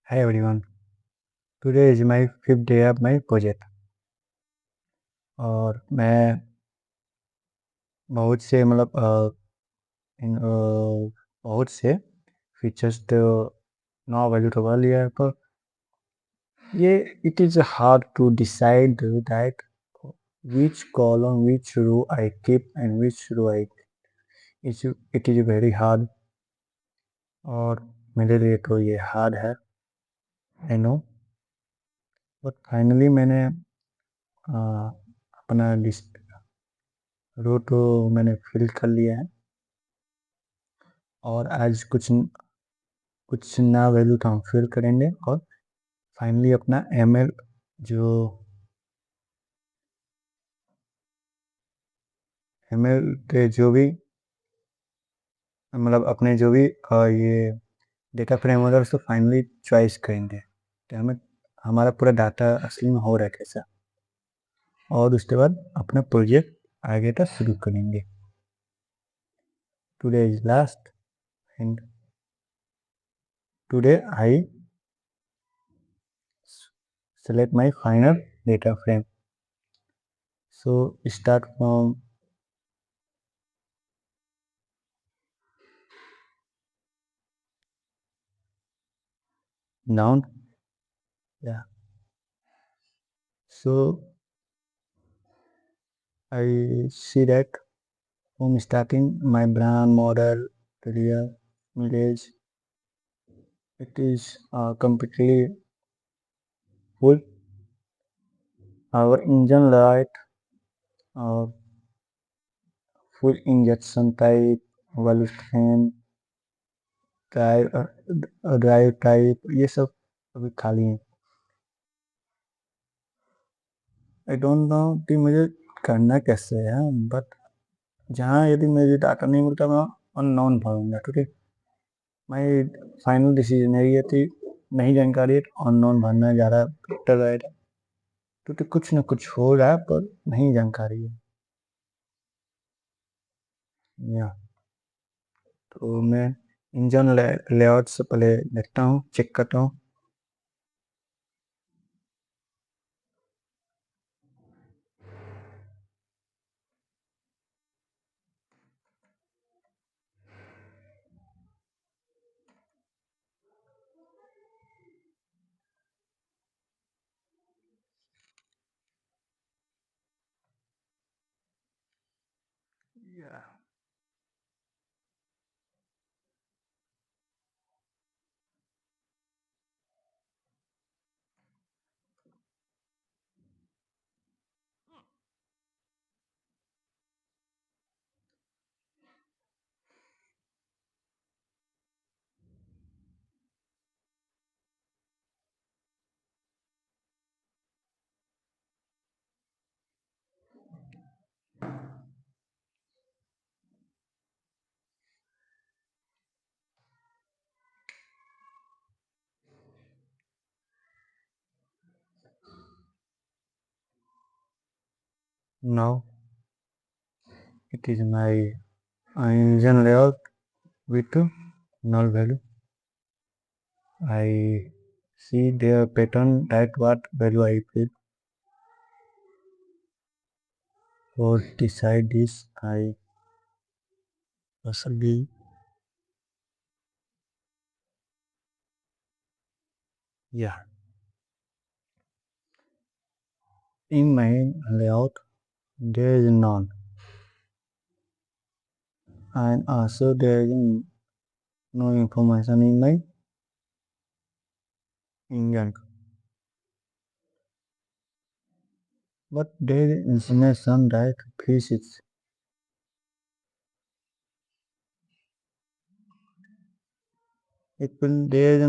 Hi everyone. Today is my fifth day of my project और मैं बहुत से बहुत से फीचर्स तो नौ वैल्यू करवा लिया है पर ये it is hard to decide that which column which row I keep and which row it is very hard और मेरे लिए तो ये हार्ड है I know बट फाइनली मैंने अपना लिस्ट रो तो मैंने फिल कर लिया है और आज कुछ नया वैल्यू तो हम फिल करेंगे और फाइनली अपना एमएल जो एमएल के जो भी अपने जो भी ये डेटा फ्रेम वगैरह उसको फाइनली चॉइस करेंगे तो हमें हमारा पूरा डाटा असली में हो रहा है कैसा और उसके बाद अपना प्रोजेक्ट आगे का शुरू करेंगे today is last and today I select my final data frame. So start from noun. Yeah. So I see that from starting my brand model career village it is completely full. Our engine light, uh, full injection type, valve train, drive type ये सब अभी खाली है I don't know कि मुझे करना कैसे है बट जहाँ यदि मुझे डाटा नहीं मिलता मैं अननोन भरूंगा ठीक है मैं फाइनल डिसीजन है ये थी नहीं जानकारी है अननोन भरना ज़्यादा बेटर रहेगा क्योंकि कुछ ना कुछ हो रहा है पर नहीं जानकारी है या तो मैं इंजन लेआउट से पहले देखता हूँ चेक करता हूँ yeah. Now it is my engine layout with null value. I see their pattern that what value I put. For decide this, I personally yeah. In my layout there is none and also there is no information in my engine. But there is information that physics. It will there is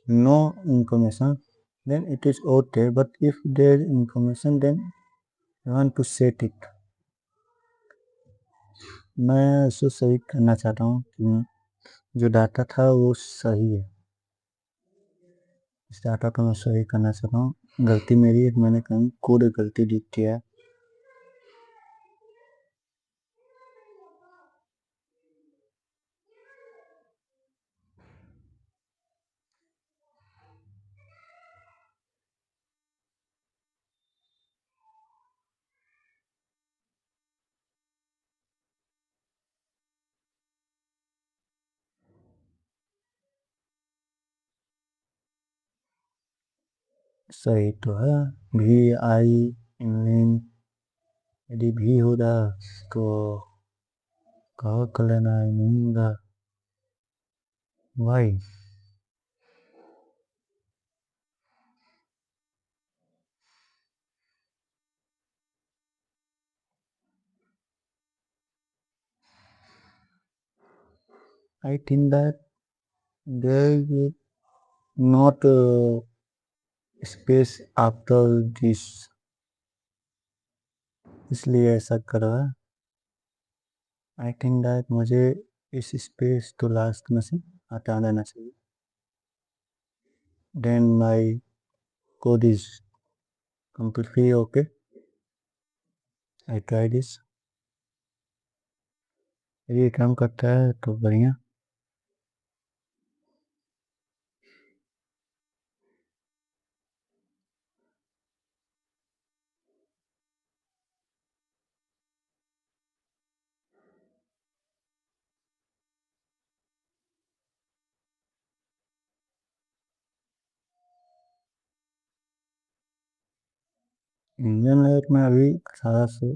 no information then it is okay but if there is information then I want to set it. मैं उसको सही करना चाहता हूँ कि जो data था वो सही है इस डाटा को मैं सही करना चाहता हूँ गलती मेरी है मैंने कहीं कोड गलती लिख किया है सही तो है। भी आई इंग्लैंड, यदि भी होता तो कहा कर लेना नहीं होगा। Why I think that there is not space after this, इसलिए ऐसा कर रहा है। आई थिंक दैट मुझे इस स्पेस तो लास्ट में से हटा देना चाहिए। Then my code is completely okay. I try this. यदि ये काम करता है तो बढ़िया। इंजन लाइट में अभी 1800।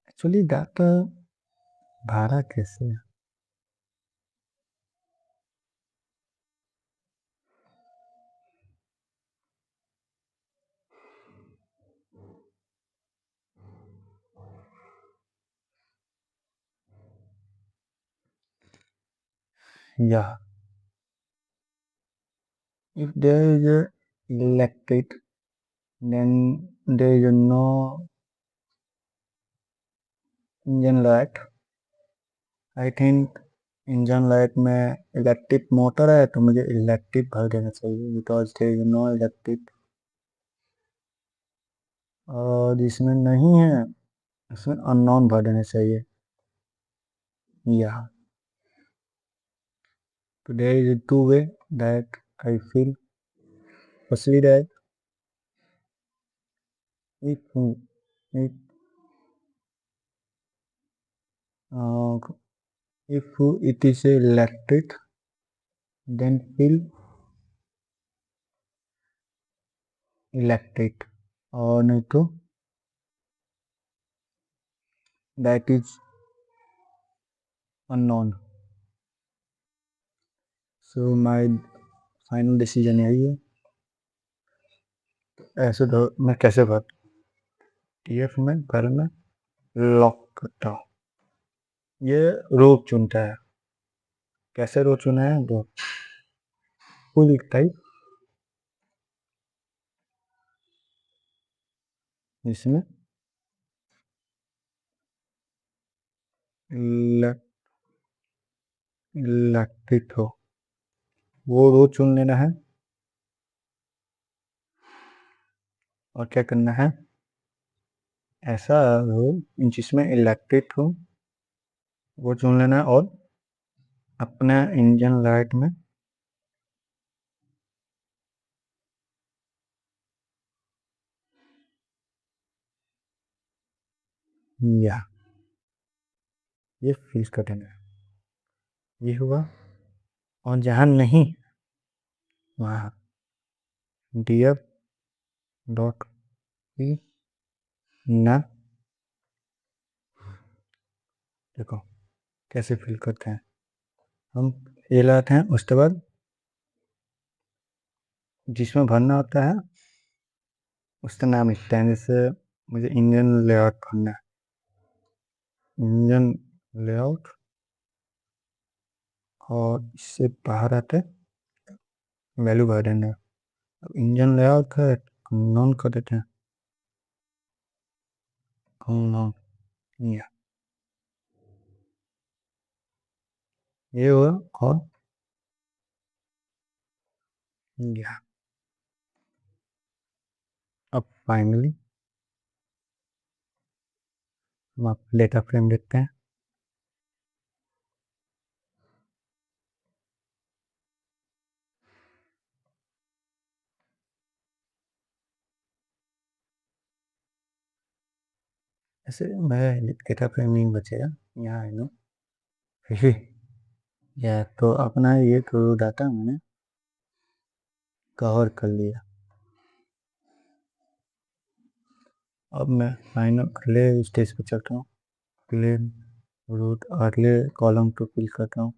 एक्चुअली डाटा भाड़ा कैसे है? Yeah, if there is a electric, then there is no engine light. I think engine light में इलेक्ट्रिक मोटर है तो मुझे इलेक्ट्रिक भर देना चाहिए, because there is no electric. और जिसमें नहीं है उसमें अननोन भर देना चाहिए। या तो there is two way that I feel. Firstly that if if uh, if it is electric, then feel electric, और नहीं तो that is unknown. So my final decision यही है। ऐसे तो मैं कैसे भर टीएफ में घर में लॉक करता हूँ। ये रो चुनता है। कैसे रो चुना है? तो फुल टाइप, जिसमें इलेक्ट्रिक हो, वो रो चुन लेना है। और क्या करना है? ऐसा रो जिसमें इलेक्ट्रिक हो वो चुन लेना है, और अपना इंजन लाइट में या ये फिक्स कर देना है। ये हुआ। और जहाँ नहीं वहाँ df डॉट पी ना, देखो कैसे फिल करते हैं हम। ये लाते हैं, उसके बाद जिसमें भरना होता है उसका नाम लिखते हैं। जैसे मुझे इंजन लेआउट भरना है, इंजन लेआउट, और इससे बाहर आते वैल्यू भर देना है। अब इंजन लेआउट है नॉन कर देते हैं, नॉन। ये हुआ। और या अब फाइनली हम आप डेटा फ्रेम देखते हैं। ऐसे मैं डेटा फ्रेम नहीं बचेगा यहाँ है ना। फिर या तो अपना ये तो डाटा मैंने कवर कर लिया। अब मैं फाइनल अगले स्टेज पे चलता हूँ, अगले रूट अगले कॉलम को फिल करता हूँ।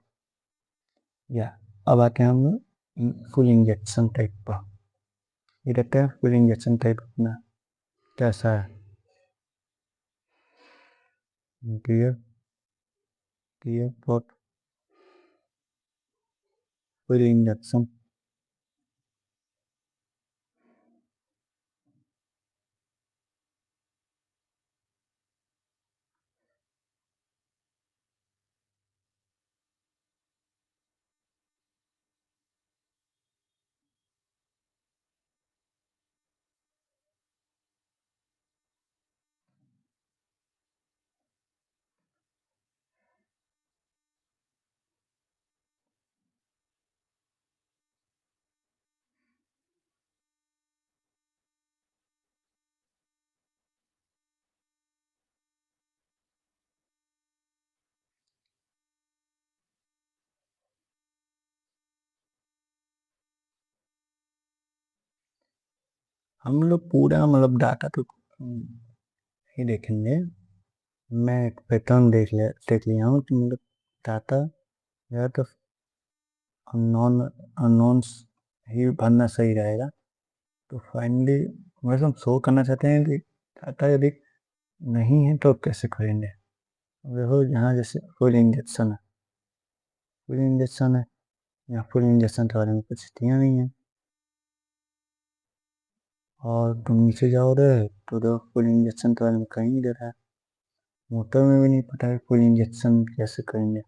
या अब आते हैं हम फुल इंजेक्शन टाइप पर। ये देखते हैं फुल इंजेक्शन टाइप अपना कैसा है। Clear clear for full injection. हम लोग पूरा मतलब डाटा तो ही देखेंगे। मैं एक पैटर्न देख लिया हूँ कि मतलब डाटा या तो अननोन्स ही भरना सही रहेगा। तो फाइनली वैसे हम शो करना चाहते हैं कि डाटा यदि नहीं है तो कैसे करेंगे। देखो यहाँ जैसे फुल इंजेक्शन है, फुल इंजेक्शन है, या फुल इंजेक्शन के बारे में कुछ दिया नहीं है। और तुम नीचे जाओ रहे तो देखो फुल इंजेक्शन के बारे में कहीं नहीं दे रहा है। मोटर में भी नहीं पता है फुल इंजेक्शन कैसे करेंगे।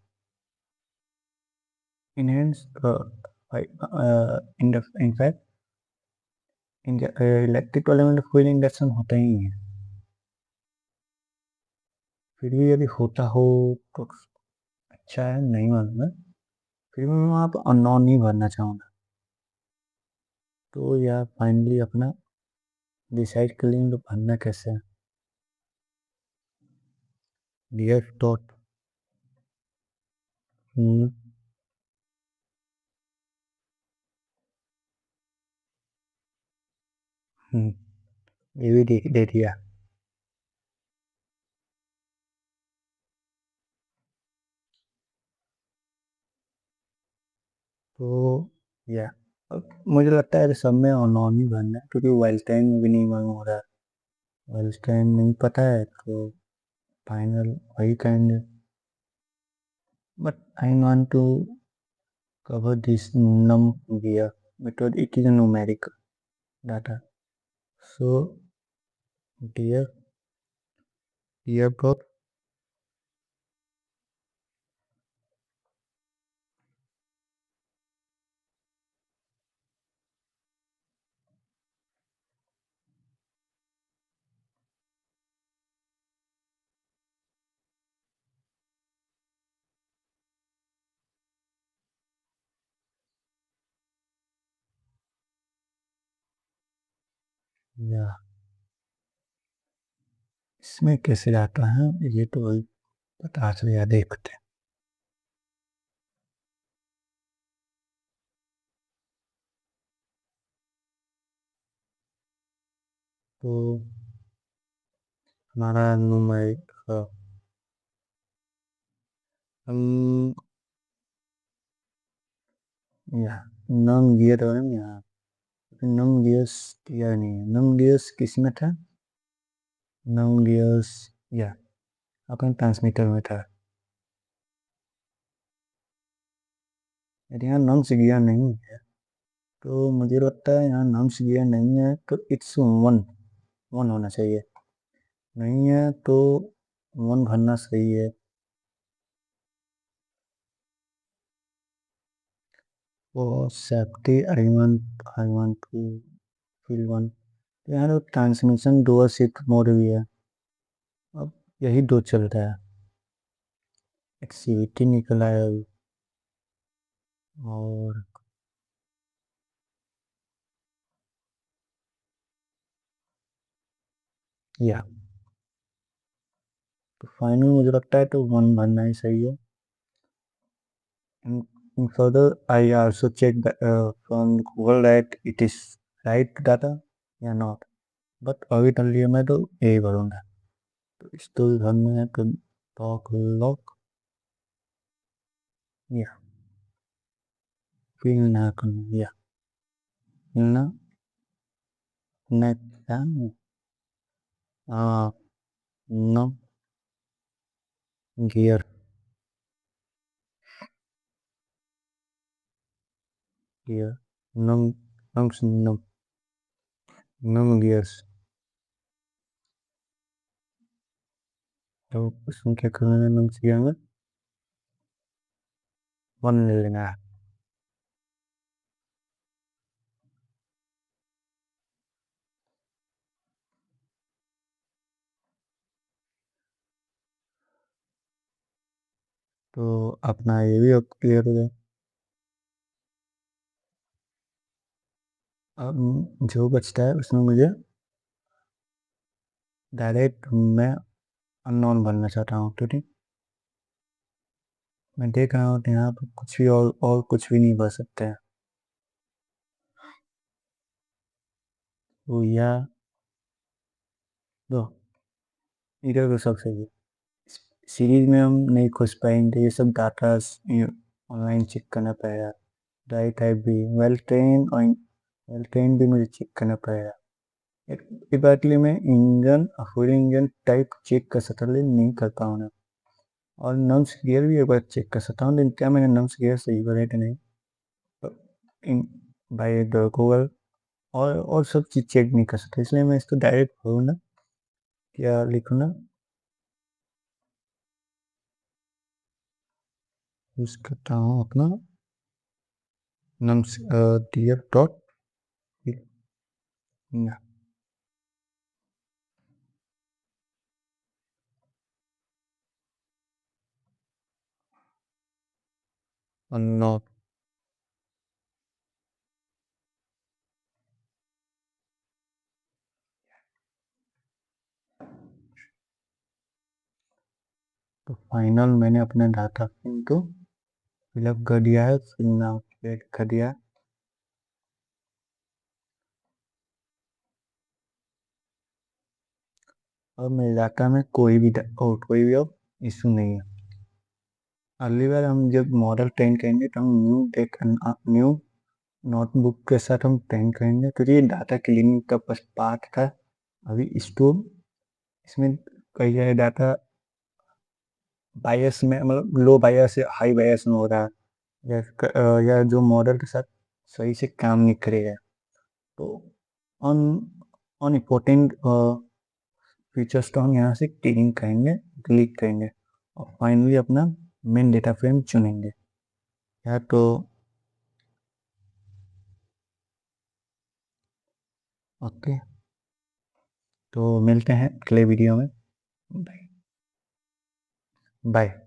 इनहेंस इनफैक्ट इलेक्ट्रिक वाले में तो फुल इंजेक्शन होता ही है। फिर भी यदि होता हो तो अच्छा है, नहीं मालूम है। फिर भी मैं वहाँ पर अननोन ही भरना चाहूँगा। तो यार फाइनली अपना डिसाइड कर लेंगे तो भरना कैसे है। डियर डॉट ये भी दे दिया। तो या अब मुझे लगता है सब में अननोन ही भरना है, क्योंकि वाइल्डटाइन भी नहीं मालूम हो रहा है। वाइल्डटाइन नहीं पता है तो फाइनल वही करेंगे। But I want to cover this num here because it is a numeric data. So dear dot या इसमें कैसे आता है ये तो वही पता चल देखते हैं। तो हमारा न्यूमेरिक हम या नम गियर है यहाँ, नम गियर्स दिया नहीं है। नम गियर्स किस में था? नम गियर्स या अपन ट्रांसमीटर में था। यदि यहाँ नम्स गियर नहीं है तो मुझे लगता है यहाँ नम्स गियर नहीं है तो इट्स वन वन होना चाहिए। नहीं है तो वन भरना सही है। वो safety I one two feel one. तो यहाँ तो ट्रांसमिशन डुअल शिफ्ट मोड भी है। अब यही दो चल रहा है। एक्सीविटी निकल आया अभी। और या तो फाइनल मुझे लगता है तो वन भरना ही सही है। further, I also check from Google that it is right data या not. But अभी तक लिए मैं तो यही भरूंगा. तो इसको हमने talk log या fill ना करना या ना next no gear gear num num num gears. तो उसमें क्या करना है num gear में 1 ले लेना है. तो अपना ये भी अब क्लियर हो जाए. अब जो बचता है उसमें मुझे डायरेक्ट मैं अननोन भरना चाहता हूँ. तो ठीक, मैं देख रहा हूँ यहाँ पर कुछ भी और कुछ भी नहीं भर सकते हैं. तो या दो इधर तो सब सही है. सीरीज में हम नहीं खोज पाएंगे, ये सब डाटा ऑनलाइन चेक करना पड़ेगा. डाई टाइप भी वेल ट्रेन भी मुझे चेक करना पड़ेगा. एग्जैक्टली मैं engine full engine type check कर सकता हूँ, लेकिन नहीं कर पाऊँ. और नम्स गियर भी एक बार चेक कर सकता हूँ, लेकिन क्या मैंने नम्स गियर सही भरे कि नहीं इन बाय द गूगल और सब चीज़ चेक नहीं कर सकता. इसलिए मैं इसको डायरेक्ट भरूँ ना, क्या लिखूँ ना, यूज़ करता हूँ अपना नम्स गियर डॉट नॉट. तो फाइनल मैंने अपने डाटा को फिलअप कर दिया है, फिर नाउ क्रिएट कर दिया है. और मेरे डाटा में कोई भी अब इशू नहीं है. अगली बार हम जब मॉडल ट्रेन करेंगे तो हम न्यू नोटबुक के साथ हम ट्रेन करेंगे, क्योंकि ये डाटा क्लीनिंग का बस पार्ट था. अभी स्टोव इसमें कई सारे डाटा बायस में, मतलब लो बायस या हाई बायस में हो रहा है, या जो मॉडल के साथ सही से काम नहीं करेगा. तो अन अनइम्पोर्टेंट फीचर्स को हम यहाँ से क्लीनिंग करेंगे, डिलीट करेंगे और फाइनली अपना मेन डेटा फ्रेम चुनेंगे. या तो ओके, तो मिलते हैं अगले वीडियो में. Bye bye.